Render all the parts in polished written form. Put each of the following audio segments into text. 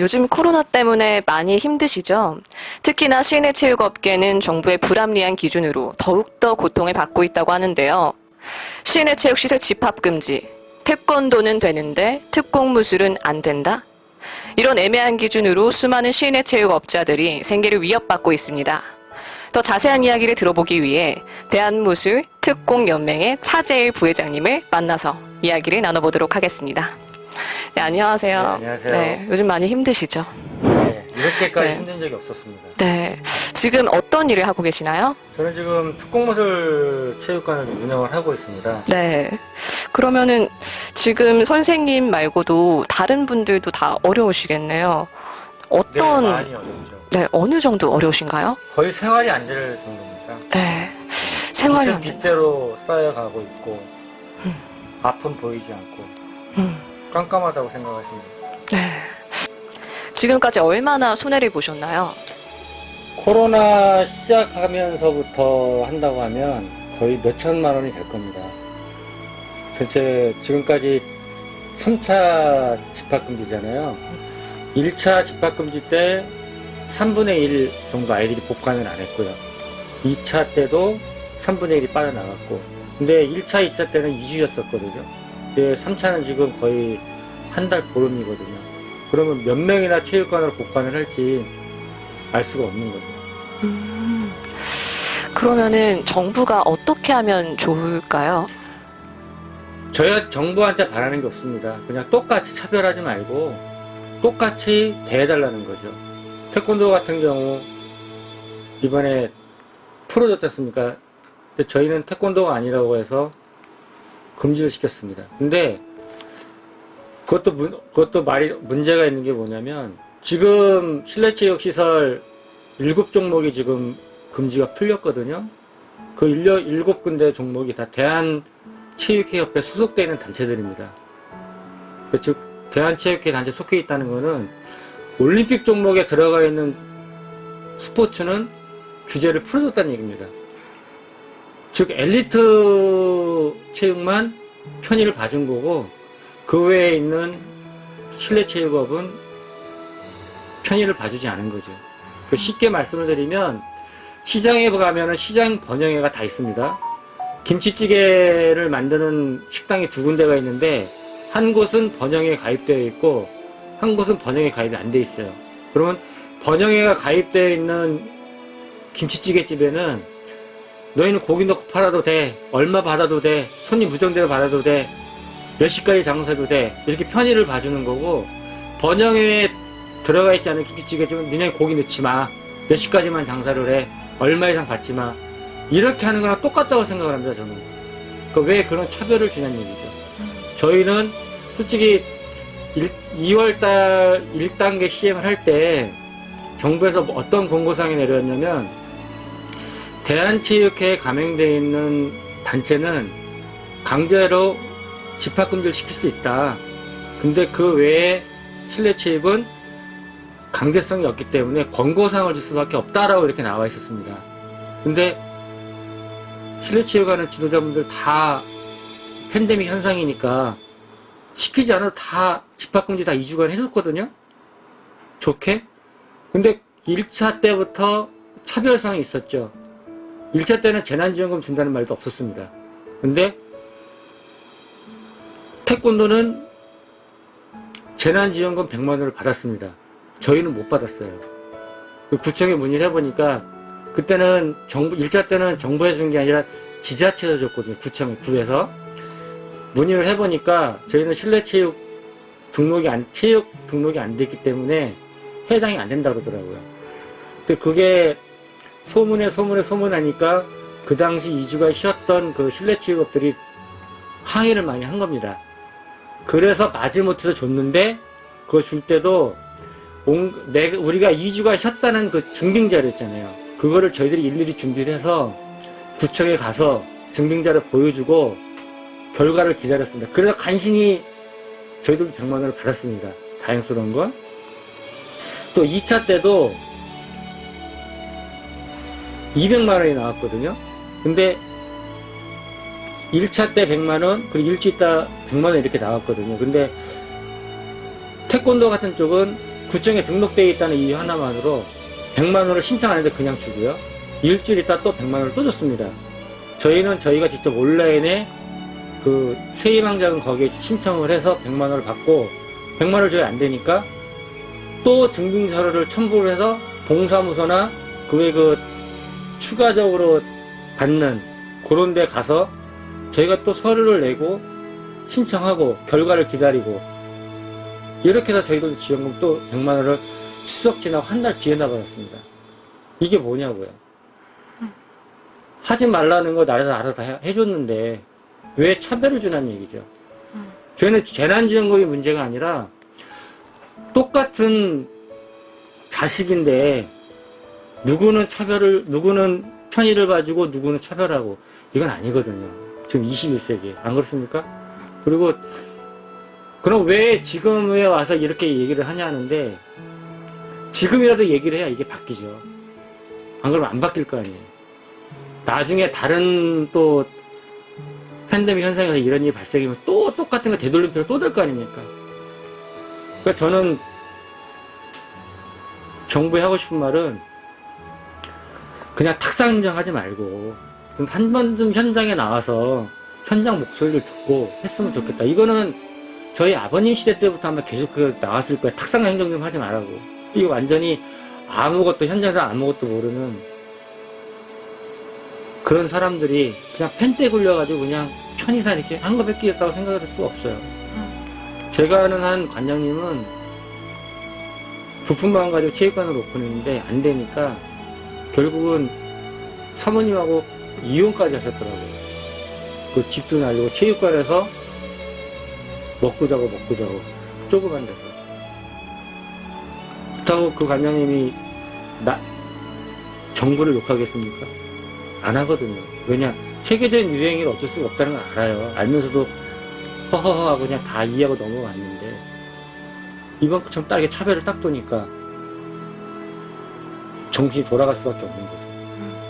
요즘 코로나 때문에 많이 힘드시죠? 특히나 실내체육업계는 정부의 불합리한 기준으로 더욱더 고통을 받고 있다고 하는데요. 실내체육시설 집합금지, 태권도는 되는데 특공무술은 안 된다? 이런 애매한 기준으로 수많은 실내체육업자들이 생계를 위협받고 있습니다. 더 자세한 이야기를 들어보기 위해 대한무술 특공연맹의 차재일 부회장님을 만나서 이야기를 나눠보도록 하겠습니다. 네, 안녕하세요. 네, 안녕하세요. 네, 요즘 많이 힘드시죠? 네, 이렇게까지 네. 힘든 적이 없었습니다. 네. 지금 어떤 일을 하고 계시나요? 저는 지금 특공무술 체육관을 운영을 하고 있습니다. 네. 그러면은 지금 선생님 말고도 다른 분들도 다 어려우시겠네요. 어떤, 네, 많이 어렵죠. 네, 어느 정도 어려우신가요? 거의 생활이 안 될 정도입니다. 네. 생활이 안 된다. 빗대로 쌓여가고 있고 음. 앞은 보이지 않고 음. 깜깜하다고 생각하시면 돼요. 네. 지금까지 얼마나 손해를 보셨나요? 코로나 시작하면서부터 한다고 하면 거의 몇 천만 원이 될 겁니다. 전체 지금까지 3차 집합금지잖아요. 1차 집합금지 때 3분의 1 정도 아이들이 복관을 안 했고요. 2차 때도 3분의 1이 빠져나갔고, 근데 1차, 2차 때는 2주였었거든요. 3차는 지금 거의 한 달 보름이거든요. 그러면 몇 명이나 체육관을 복관을 할지 알 수가 없는 거죠. 그러면은 정부가 어떻게 하면 좋을까요? 저희 정부한테 바라는 게 없습니다. 그냥 똑같이 차별하지 말고 똑같이 대해달라는 거죠. 태권도 같은 경우 이번에 풀어줬지 않습니까? 근데 저희는 태권도가 아니라고 해서 금지를 시켰습니다. 근데 그것도 문제가 있는 게 뭐냐면 지금 실내체육시설 7종목이 지금 금지가 풀렸거든요. 그 7군데 종목이 다 대한체육회협회 소속되어 있는 단체들입니다. 즉 대한체육회 단체 속해 있다는 것은 올림픽 종목에 들어가 있는 스포츠는 규제를 풀어줬다는 얘기입니다. 즉 엘리트 체육만 편의를 봐준 거고 그 외에 있는 실내체육업은 편의를 봐주지 않은 거죠. 쉽게 말씀을 드리면 시장에 가면은 시장 번영회가 다 있습니다. 김치찌개를 만드는 식당이 2군데가 있는데 한 곳은 번영회에 가입되어 있고 한 곳은 번영회에 가입이 안 돼 있어요. 그러면 번영회가 가입되어 있는 김치찌개 집에는 너희는 고기 넣고 팔아도 돼, 얼마 받아도 돼, 손님 무정대로 받아도 돼, 몇 시까지 장사해도 돼, 이렇게 편의를 봐주는 거고, 번영회에 들어가 있지 않은 김치찌개 집은 니네 고기 넣지 마, 몇 시까지만 장사를 해, 얼마 이상 받지 마, 이렇게 하는 거랑 똑같다고 생각을 합니다. 저는 왜 그런 차별을 주냐는 얘기죠. 저희는 솔직히 2월달 1단계 시행을 할 때 정부에서 어떤 권고사항이 내렸냐면 대한체육회에 가맹되어 있는 단체는 강제로 집합금지를 시킬 수 있다. 근데 그 외에 실내체육은 강제성이 없기 때문에 권고사항을 줄 수밖에 없다라고 이렇게 나와 있었습니다. 근데 실내체육하는 지도자분들 다 팬데믹 현상이니까 시키지 않아도 다 집합금지 다 2주간 해줬거든요. 좋게. 근데 1차 때부터 차별성이 있었죠. 1차 때는 재난지원금 준다는 말도 없었습니다. 근데 태권도는 재난지원금 100만 원을 받았습니다. 저희는 못 받았어요. 구청에 문의를 해보니까 그때는 1차 때는 정부에서 준 게 아니라 지자체에서 줬거든요. 구에서. 문의를 해보니까 저희는 실내체육 체육 등록이 안 됐기 때문에 해당이 안 된다고 그러더라고요. 근데 그게 소문하니까 그 당시 2주간 쉬었던 그 실내체육업들이 항의를 많이 한 겁니다. 그래서 마지못해서 줬는데 그거 줄 때도 우리가 2주간 쉬었다는 그 증빙자료 있잖아요. 그거를 저희들이 일일이 준비를 해서 구청에 가서 증빙자료 보여주고 결과를 기다렸습니다. 그래서 간신히 저희들도 100만 원을 받았습니다. 다행스러운 건. 또 2차 때도 200만 원이 나왔거든요. 근데 1차 때 100만 원, 그리고 일주 있다 100만 원 이렇게 나왔거든요. 근데 태권도 같은 쪽은 구청에 등록되어 있다는 이유 하나만으로 100만 원을 신청하는데 그냥 주고요. 일주일 있다 또 100만 원을 또 줬습니다. 저희는 저희가 직접 온라인에 그 세입망작은 거기에 신청을 해서 100만 원을 받고 100만 원을 줘야 안 되니까 또 증빙서류를 첨부를 해서 동사무소나 그 외 그 추가적으로 받는 그런 데 가서 저희가 또 서류를 내고 신청하고 결과를 기다리고 이렇게 해서 저희도 지원금 또 100만 원을 추석 지나고 한 달 뒤에 나가셨습니다. 이게 뭐냐고요. 하지 말라는 거 나라에서 알아서 다 해줬는데 왜 차별을 주냐는 얘기죠. 저희는 재난지원금이 문제가 아니라 똑같은 자식인데 누구는 편의를 봐주고 누구는 차별하고 이건 아니거든요. 지금 21세기에. 안 그렇습니까? 그리고 그럼 왜 지금에 와서 이렇게 얘기를 하냐 하는데 지금이라도 얘기를 해야 이게 바뀌죠. 안 그러면 안 바뀔 거 아니에요. 나중에 다른 또 팬데믹 현상에서 이런 일이 발생하면 또 똑같은 거 되돌림표로 또 될 거 아닙니까? 그러니까 저는 정부에 하고 싶은 말은 그냥 탁상 인정하지 말고 좀 한 번쯤 현장에 나와서 현장 목소리를 듣고 했으면 좋겠다. 이거는 저희 아버님 시대 때부터 아마 계속 나왔을 거예요. 탁상 행정 좀 하지 말라고. 이거 완전히 아무것도 현장에서 아무것도 모르는 그런 사람들이 그냥 펜대 굴려가지고 그냥 편의상 이렇게 한 거 뺏기겠다고 생각을 할 수가 없어요. 제가 아는 한 관장님은 부품만 가지고 체육관을 오픈했는데 안 되니까 결국은 사모님하고 이혼까지 하셨더라고요. 그 집도 날리고 체육관에서 먹고 자고 조그만 데서. 그렇다고 그 관장님이 정부를 욕하겠습니까? 안 하거든요. 왜냐 세계적인 유행이 어쩔 수가 없다는 걸 알아요. 알면서도 허허허 하고 그냥 다 이해하고 넘어갔는데 이번처럼 딱 이렇게 차별을 딱 두니까 정신이 돌아갈 수밖에 없는 거죠.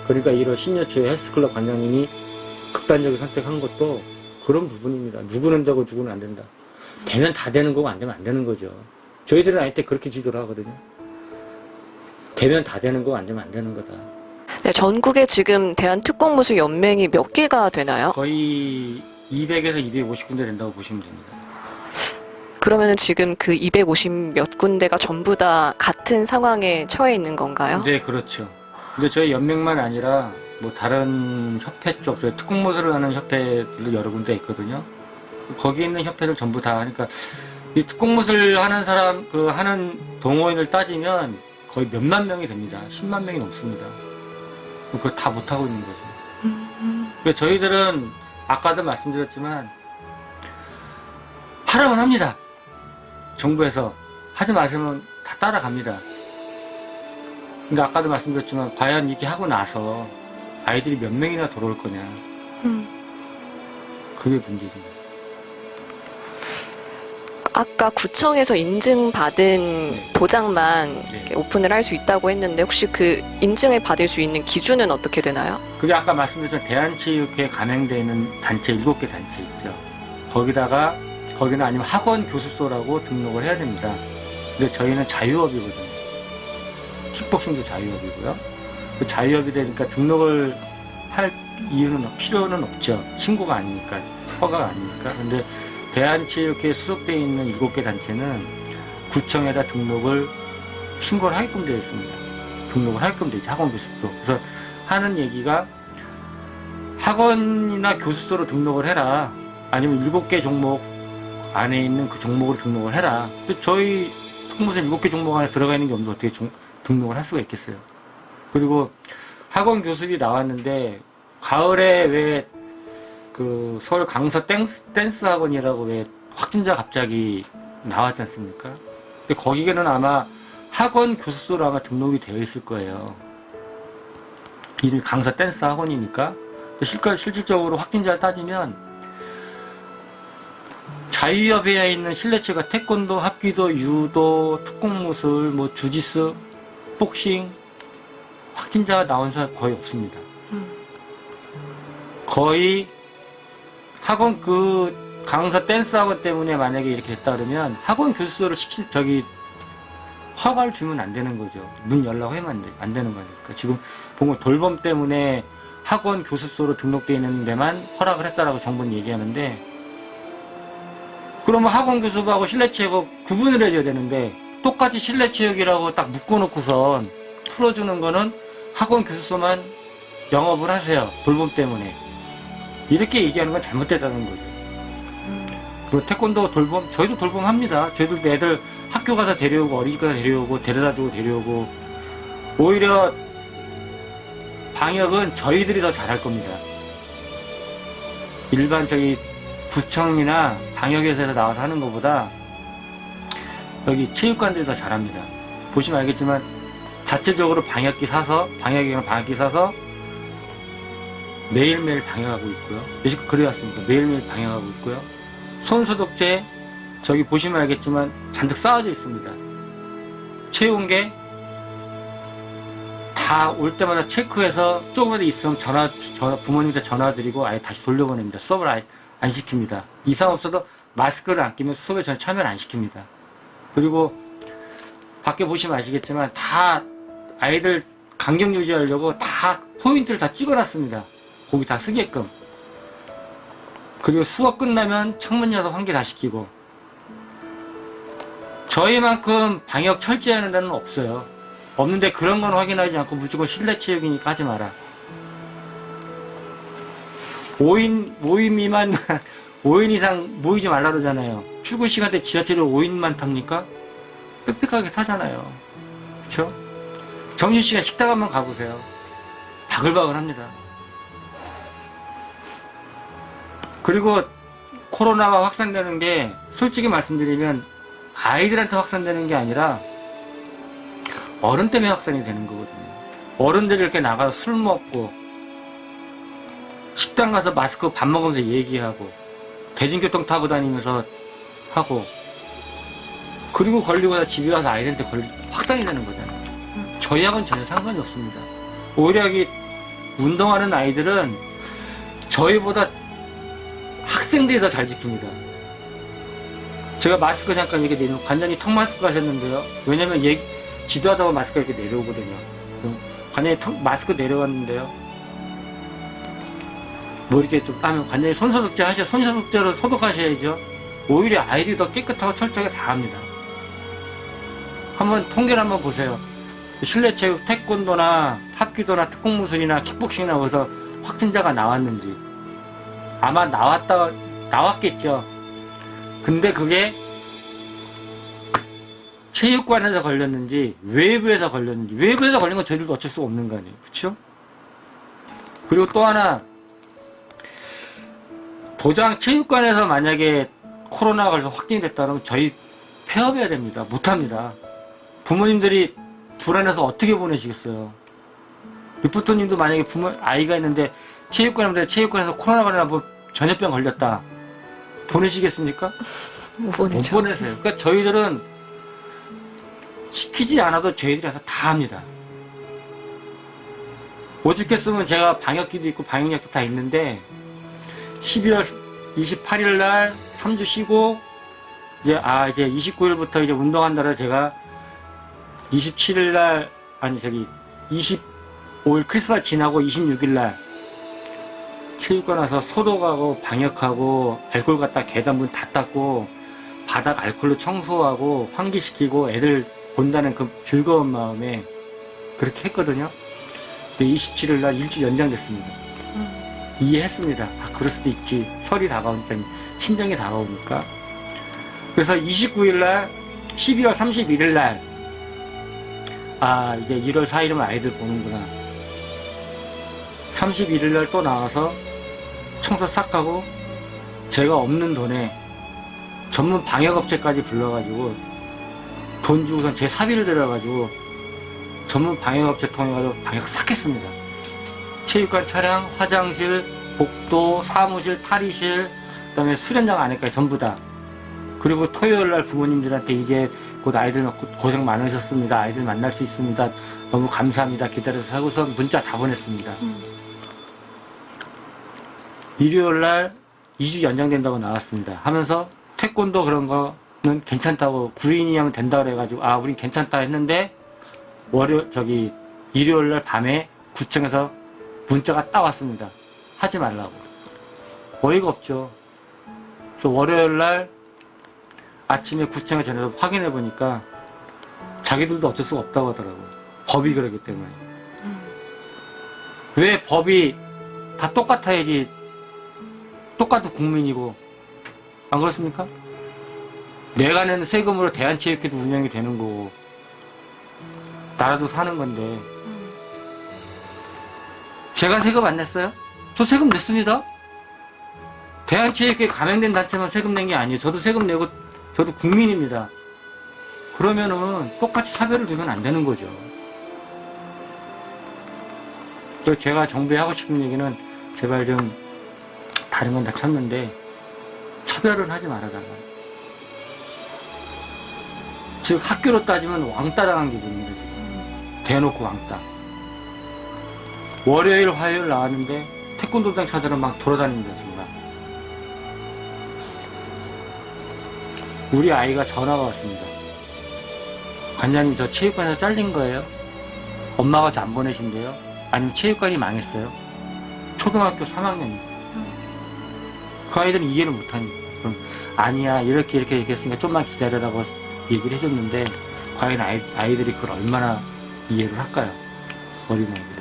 그러니까 이런 신년 초에 헬스클럽 관장님이 극단적인 선택한 것도 그런 부분입니다. 누구는 되고 누구는 안 된다. 되면 다 되는 거고 안 되면 안 되는 거죠. 저희들은 아닐 때 그렇게 지도를 하거든요. 되면 다 되는 거고 안 되면 안 되는 거다. 네, 전국에 지금 대한특공무술 연맹이 몇 개가 되나요? 거의 200에서 250군데 된다고 보시면 됩니다. 그러면은 지금 그 250 몇 군데가 전부 다 같은 상황에 처해 있는 건가요? 네, 그렇죠. 근데 저희 연맹만 아니라 뭐 다른 협회 쪽, 저희 특공무술을 하는 협회들도 여러 군데 있거든요. 거기 있는 협회들 전부 다 하니까 이 특공무술 하는 사람, 하는 동호인을 따지면 거의 몇만 명이 됩니다. 10만 명이 넘습니다. 그걸 다 못하고 있는 거죠. 그러니까 저희들은 아까도 말씀드렸지만 하라면 합니다. 정부에서 하지 마시면 다 따라갑니다. 근데 아까도 말씀드렸지만 과연 이렇게 하고 나서 아이들이 몇 명이나 돌아올 거냐. 그게 문제죠. 아까 구청에서 인증받은 네. 도장만 네. 이렇게 오픈을 할 수 있다고 했는데 혹시 그 인증을 받을 수 있는 기준은 어떻게 되나요? 그게 아까 말씀드렸던 대한체육회에 가맹되어 있는 단체 7개 단체 있죠. 거기는 아니면 학원 교습소라고 등록을 해야 됩니다. 근데 저희는 자유업이거든요. 킥복싱도 자유업이고요. 그 자유업이 되니까 등록을 할 필요는 없죠. 신고가 아니니까, 허가가 아니니까. 근데 대한체육회에 소속되어 있는 7개 단체는 구청에다 신고를 하게끔 되어 있습니다. 등록을 하게끔 되어 있죠. 학원 교습소. 그래서 하는 얘기가 학원이나 교습소로 등록을 해라. 아니면 7개 종목 안에 있는 그 종목으로 등록을 해라. 저희 특무선 7개 종목 안에 들어가 있는 게 없는데 어떻게 등록을 할 수가 있겠어요. 그리고 학원 교습이 나왔는데 가을에 왜 그 서울 강서 댄스 학원이라고 왜 확진자 갑자기 나왔지 않습니까? 근데 거기에는 아마 학원 교습소로 아마 등록이 되어 있을 거예요. 이름이 강서 댄스 학원이니까. 실질적으로 확진자를 따지면 자유협회에 있는 실내체가 태권도, 합기도, 유도, 특공무술, 뭐 주짓수, 복싱 확진자가 나온 사람 거의 없습니다. 거의 학원 강서 댄스 학원 때문에 만약에 이렇게 됐다 그러면 학원 교습소를 허가를 주면 안 되는 거죠. 문 열라고 하면 안 되는 거니까. 지금 보면 돌봄 때문에 학원 교습소로 등록되어 있는 데만 허락을 했다라고 정부는 얘기하는데, 그러면 학원 교습하고 실내 체육하고 구분을 해줘야 되는데, 똑같이 실내 체육이라고 딱 묶어놓고선 풀어주는 거는 학원 교습소만 영업을 하세요. 돌봄 때문에. 이렇게 얘기하는 건 잘못됐다는 거죠. 그리고 태권도 돌봄, 저희도 돌봄합니다. 저희도 애들 학교 가서 데려오고, 어린이집 가서 데려오고, 데려다주고 데려오고. 오히려 방역은 저희들이 더 잘할 겁니다. 일반 저희 구청이나 방역회사에서 나와서 하는 것보다 여기 체육관들이 더 잘합니다. 보시면 알겠지만 자체적으로 방역기 사서 매일매일 방역하고 있고요. 여지껏 그래왔습니다. 매일매일 방역하고 있고요. 손소독제 저기 보시면 알겠지만 잔뜩 쌓아져 있습니다. 체온계 다 올 때마다 체크해서 조금이라도 있으면 부모님한테 전화드리고 아예 다시 돌려보냅니다. 수업을 아예 안 시킵니다. 이상 없어도 마스크를 안 끼면 수업에 전혀 참여를 안 시킵니다. 그리고 밖에 보시면 아시겠지만 다 아이들 간격 유지하려고 다 포인트를 다 찍어놨습니다. 거기 다 쓰게끔. 그리고 수업 끝나면 창문 열어서 환기 다 시키고. 저희만큼 방역 철저히 하는 데는 없어요. 없는데 그런 건 확인하지 않고 무조건 실내 체육이니까 하지 마라. 5인 미만, 5인 이상 모이지 말라 그러잖아요. 출근 시간 때 지하철을 5인만 탑니까? 빽빽하게 타잖아요. 그쵸? 점심시간 식당 한번 가보세요. 바글바글 합니다. 그리고 코로나가 확산되는 게 솔직히 말씀드리면 아이들한테 확산되는 게 아니라 어른 때문에 확산이 되는 거거든요. 어른들이 이렇게 나가서 술 먹고 식당 가서 마스크 밥 먹으면서 얘기하고 대중교통 타고 다니면서 하고 그리고 걸리고 나 집에 와서 아이들한테 확산이 되는 거잖아요. 저희하고는 전혀 상관이 없습니다. 오히려 여기 운동하는 아이들은 저희보다 학생들이 더 잘 지킵니다. 제가 마스크 잠깐 이렇게 내놓고 관장님 턱 마스크 하셨는데요. 왜냐면 지도하다 보면 마스크가 이렇게 내려오거든요. 관장님 턱 마스크 내려왔는데요. 뭐 이렇게 좀 하면 관장님 손소독제로 소독하셔야죠. 오히려 아이들이 더 깨끗하고 철저하게 다 합니다. 한번 통계를 한번 보세요. 실내 체육, 태권도나 합기도나 특공무술이나 킥복싱이나 거기서 확진자가 나왔는지. 아마 나왔겠죠. 근데 그게 체육관에서 걸렸는지 외부에서 걸렸는지, 외부에서 걸린 건 저희들도 어쩔 수가 없는 거 아니에요. 그쵸? 그리고 또 하나, 도장 체육관에서 만약에 코로나가 걸려서 확진이 됐다면 저희 폐업해야 됩니다. 못합니다. 부모님들이 불안해서 어떻게 보내시겠어요? 리포터님도 만약에 아이가 있는데 체육관에서 코로나 걸려서 전염병 걸렸다. 보내시겠습니까? 못 보내죠. 못 보내세요. 그러니까 저희들은 시키지 않아도 저희들이 와서 다 합니다. 오죽했으면 제가 방역기도 있고 방역약도 다 있는데 12월 28일 날 3주 쉬고 이제 29일부터 이제 운동한다라 제가 27일 날 25일 크리스마스 지나고 26일 날 체육관 와서 소독하고 방역하고 알코올 갖다 계단 문 다 닦고 바닥 알코올로 청소하고 환기시키고 애들 본다는 그 즐거운 마음에 그렇게 했거든요. 근데 27일 날 일주 연장됐습니다. 이해했습니다. 그럴 수도 있지. 설이 다가오니까, 신정이 다가오니까. 그래서 29일 날, 12월 31일 날, 이제 1월 4일이면 아이들 보는구나. 31일 날 또 나와서 청소 싹 하고, 제가 없는 돈에 전문 방역업체까지 불러가지고, 돈 주고선 제 사비를 들여가지고, 전문 방역업체 통해가지고 방역 싹 했습니다. 체육관 차량, 화장실, 복도, 사무실, 탈의실, 그 다음에 수련장 안에까지 전부 다. 그리고 토요일날 부모님들한테 이제 곧 아이들 고생 많으셨습니다. 아이들 만날 수 있습니다. 너무 감사합니다. 기다려서 하고서 문자 다 보냈습니다. 일요일날 2주 연장된다고 나왔습니다. 하면서 태권도 그런 거 괜찮다고, 구인이 하면 된다 그래가지고, 아, 우린 괜찮다 했는데, 일요일 날 밤에 구청에서 문자가 딱 왔습니다. 하지 말라고. 어이가 없죠. 또 월요일 날 아침에 구청에 전해서 확인해 보니까 자기들도 어쩔 수가 없다고 하더라고요. 법이 그러기 때문에. 왜 법이 다 똑같아야지, 똑같은 국민이고, 안 그렇습니까? 내가 내는 세금으로 대한체육회도 운영이 되는 거고, 나라도 사는 건데, 제가 세금 안 냈어요? 저 세금 냈습니다. 대한체육회 가맹된 단체만 세금 낸 게 아니에요. 저도 세금 내고, 저도 국민입니다. 그러면은 똑같이 차별을 두면 안 되는 거죠. 또 제가 정부에 하고 싶은 얘기는 제발 좀 다른 건 다 쳤는데 차별은 하지 말아달라. 즉 학교로 따지면 왕따 당한 기분입니다. 지금 대놓고 왕따. 월요일 화요일 나왔는데 태권도장 차들은 막 돌아다닙니다. 정말. 우리 아이가 전화가 왔습니다. 관장님, 저 체육관에서 잘린 거예요? 엄마가 저 안 보내신대요? 아니면 체육관이 망했어요? 초등학교 3학년이에요. 그 아이들은 이해를 못하니까. 그럼 아니야, 이렇게 얘기했으니까 좀만 기다려라고 얘기를 해줬는데, 과연 아이들이 그걸 얼마나 이해를 할까요? 어린아이들이.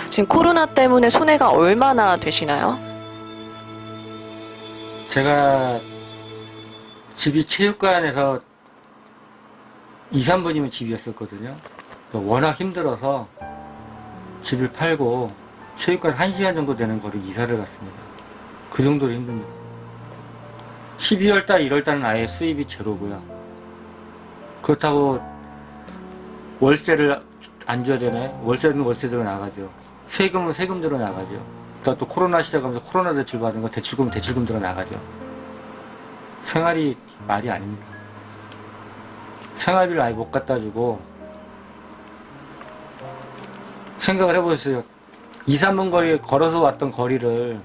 지금 코로나 때문에 손해가 얼마나 되시나요? 제가 집이 체육관에서 2, 3분이면 집이었었거든요. 워낙 힘들어서 집을 팔고 체육관 1시간 정도 되는 거리 이사를 갔습니다. 그 정도로 힘듭니다. 12월달, 1월달은 아예 수입이 제로고요. 그렇다고 월세를 안 줘야 되나요? 월세는 월세대로 나가죠. 세금은 세금대로 나가죠. 또 코로나 시작하면서 코로나 대출 받은 거 대출금은 대출금대로 나가죠. 생활이 말이 아닙니다. 생활비를 아예 못 갖다 주고, 생각을 해보세요. 2, 3분 거리에 걸어서 왔던 거리를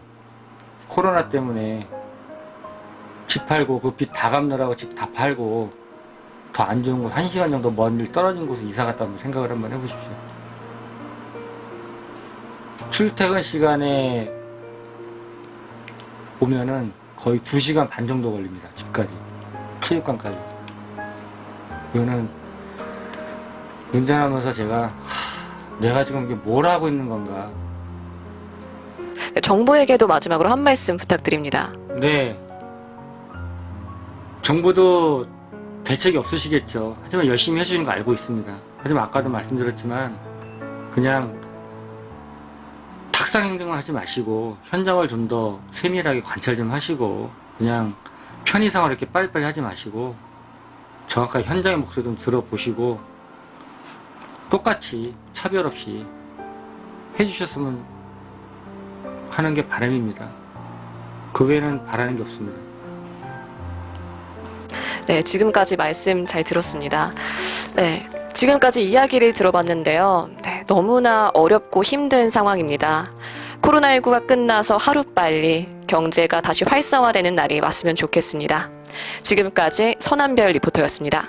코로나 때문에 집 팔고 그 빚 다 갚느라고 집 다 팔고 더 안 좋은 곳 1시간 정도 먼 길 떨어진 곳에 이사 갔다 한번 생각을 한번 해보십시오. 출퇴근 시간에 오면은 거의 2시간 반 정도 걸립니다. 집까지. 체육관까지. 이거는 운전하면서 제가 내가 지금 이게 뭘 하고 있는 건가. 네, 정부에게도 마지막으로 한 말씀 부탁드립니다. 네. 정부도 대책이 없으시겠죠. 하지만 열심히 해주시는 거 알고 있습니다. 하지만 아까도 말씀드렸지만 그냥 탁상 행동을 하지 마시고 현장을 좀 더 세밀하게 관찰 좀 하시고 그냥 편의상을 이렇게 빨리빨리 하지 마시고 정확하게 현장의 목소리 좀 들어보시고 똑같이 차별 없이 해주셨으면 하는 게 바람입니다. 그 외에는 바라는 게 없습니다. 네, 지금까지 말씀 잘 들었습니다. 네, 지금까지 이야기를 들어봤는데요. 네, 너무나 어렵고 힘든 상황입니다. 코로나19가 끝나서 하루빨리 경제가 다시 활성화되는 날이 왔으면 좋겠습니다. 지금까지 선한별 리포터였습니다.